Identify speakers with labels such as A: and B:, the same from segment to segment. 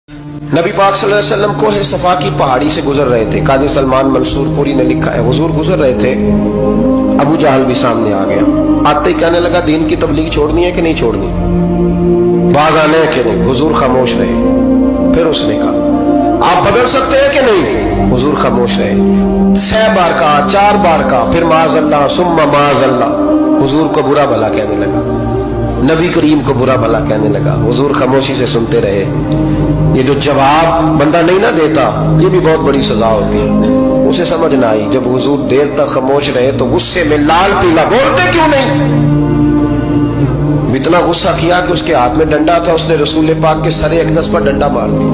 A: नबी पाक सल्लल्लाहु अलैहि वसल्लम को है सफा की पहाड़ी से गुजर रहे थे। काजी सलमान मंसूरपुरी ने लिखा है, हुजूर गुजर रहे थे, अबू जहल भी सामने आ गया। आते ही कहने लगा, दीन की तबलीग छोड़नी है कि नहीं छोड़नी, बाज आने है कि नहीं। हुजूर खामोश रहे। फिर उसने कहा, आप बदल सकते हैं कि नहीं। हुजूर खामोश रहे। 6 बार कहा, 4 बार कहा, फिर माज़अल्लाह सुम्मा माज़अल्लाह। हुजूर को बुरा भला कहने लगा, नबी करीम को बुरा भला कहने लगा। हुजूर खामोशी से सुनते रहे। ये जो जवाब बंदा नहीं ना देता, ये भी बहुत बड़ी सजा होती है। उसे समझ ना आई, जब हुजूर देर तक खामोश रहे तो गुस्से में लाल पीला, बोलते क्यों नहीं। इतना गुस्सा किया कि उसके हाथ में डंडा था, उसने रसूल पाक के सरे अक़दस पर डंडा मार दिया।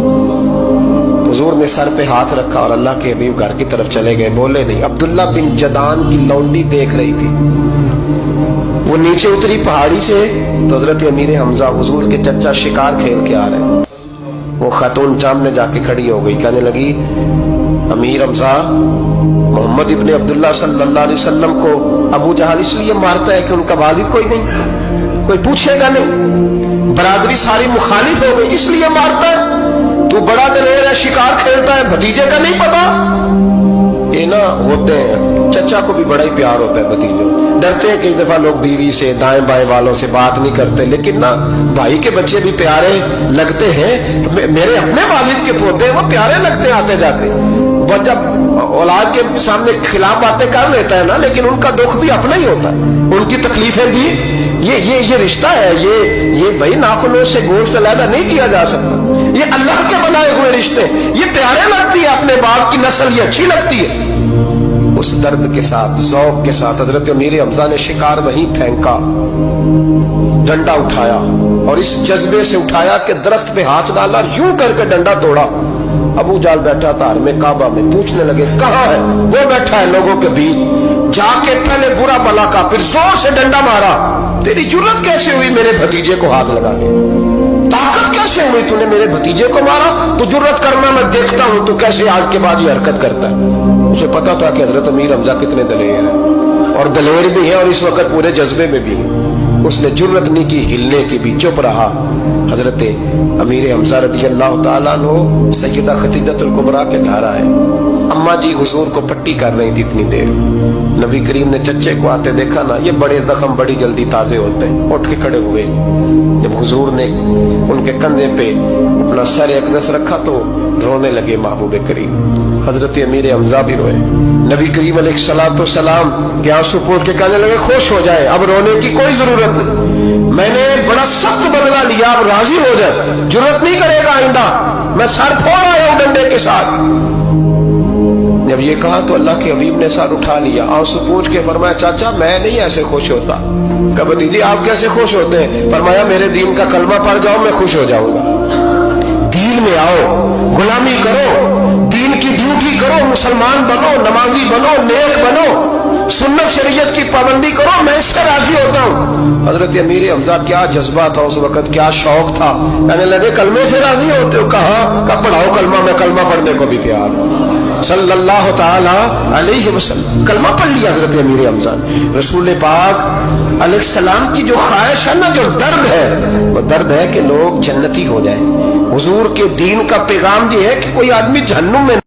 A: हुजूर ने सर पे हाथ रखा और अल्लाह के हबीब घर की तरफ चले गए, बोले नहीं। अब्दुल्ला बिन जदान की लौंडी देख रही थी, वो नीचे उतरी पहाड़ी से तो हजरत अमीर हमजा हुजूर के चचा शिकार खेल के आ रहे। वो खातून सामने जाके खड़ी हो गई, कहने लगी, अमीर हमजा, मोहम्मद इब्ने अब्दुल्ला सल्लल्लाहु अलैहि वसल्लम को अबू जहल इसलिए मारता है कि उनका वालिद कोई नहीं, कोई पूछेगा नहीं, बरादरी सारी मुखालिफ हो गई, इसलिए मारता है। तू बड़ा दलेर है, शिकार खेलता है, भतीजे का नहीं पता। ये ना होते हैं, चचा को भी बड़ा ही प्यार होता है भतीजों। डरते हैं कई दफा लोग बीवी से, दाएं बाएं वालों से बात नहीं करते, लेकिन ना भाई के बच्चे भी प्यारे लगते हैं। मेरे अपने वालिद के पोते वो प्यारे लगते हैं आते जाते। वो जब औलाद के सामने खिलाफ बातें कर लेता है ना, लेकिन उनका दुख भी अपना ही होता है, उनकी तकलीफें भी। ये रिश्ता है, ये भाई नाखूनों से गोश्त अलग नहीं किया जा सकता। ये अल्लाह के बनाए हुए रिश्ते, ये प्यारे लगती है, अपने बाप की नस्ल ये अच्छी लगती है। उस दर्द के साथ, ज़ौक़ के साथ हजरत अमीर हमजा ने शिकार वहीं फेंका, डंडा उठाया और इस जज्बे से उठाया कि दरख्त पे हाथ डाला, यूं करके डंडा तोड़ा। अबू जाल बैठा था में काबा में, पूछने लगे कहाँ है। वो बैठा है लोगों के बीच। जाके पहले बुरा भला का, फिर जोर से डंडा मारा। तेरी जुर्रत कैसे हुई मेरे भतीजे को हाथ लगाने, ताकत कैसे हुई तूने मेरे भतीजे को मारा। तो जुर्रत करना मैं देखता हूं तू कैसे आज के बाद ये हरकत करता है। उसे पता था कि हजरत अमीर हमजा कितने दलेर हैं, और दलेर भी है और इस वक्त पूरे जज्बे में भी है। उसने जुर्रत नहीं की हिलने की भी, चुप रहा। हजरत अमीर हमजा रज़ी अल्लाह तआला अन्हु सैयदा खदीजतुल कुबरा के घर आए। अम्मा जी हुजूर को पट्टी कर रही थी इतनी देर। नबी करीम ने चच्चे को आते देखा ना, ये बड़े जख्म बड़ी जल्दी ताजे होते हैं। उठ के खड़े हुए। जब हुजूर ने उनके कंधे पे अपना सर अक़दस रखा तो रोने लगे महबूब करीम। हजरत अमीर हमजा भी रोए। नबी करीम अलैहिस्सलाम के आंसू पोंछ के कहने लगे, खुश हो जाए, अब रोने की कोई जरूरत नहीं, मैंने बड़ा सख्त बदला लिया, अब राजी हो जाए, जरूरत नहीं करेगा आइंदा, मैं सर फोड़ आया हूं डंडे के साथ। जब ये कहा तो अल्लाह के हबीब ने सर उठा लिया, आंसू पोंछ के फरमाया, चाचा मैं नहीं ऐसे खुश होता। कहा भतीजी आप कैसे खुश होते हैं। फरमाया, मेरे दीन का कलमा पढ़ जाओ मैं खुश हो जाऊंगा। दीन में आओ, गुलामी करो, दीन की ड्यूटी करो, मुसलमान बनो, नमाजी बनो, नेक बनो, सुन्नत शरीयत की पाबंदी करो, मैं इससे राजी होता हूँ। हजरत अमीर हमजा क्या जज्बा था उस वक्त, क्या शौक था। कहने लगे, कलमे से राजी होते हो। कहा पढ़ाओ कलमा, मैं कलमा पढ़ने को भी तैयार हूँ। सल्लल्लाहु ताला अलैहि वसल्लम कलमा पढ़ लिया हजरत अमीर हमजा। रसूल पाक अलैहिस्सलाम की जो ख्वाहिश है ना, जो दर्द है, वो दर्द है कि लोग जन्नती हो जाए। हुजूर के दीन का पैगाम ये है कि कोई आदमी जहन्नुम में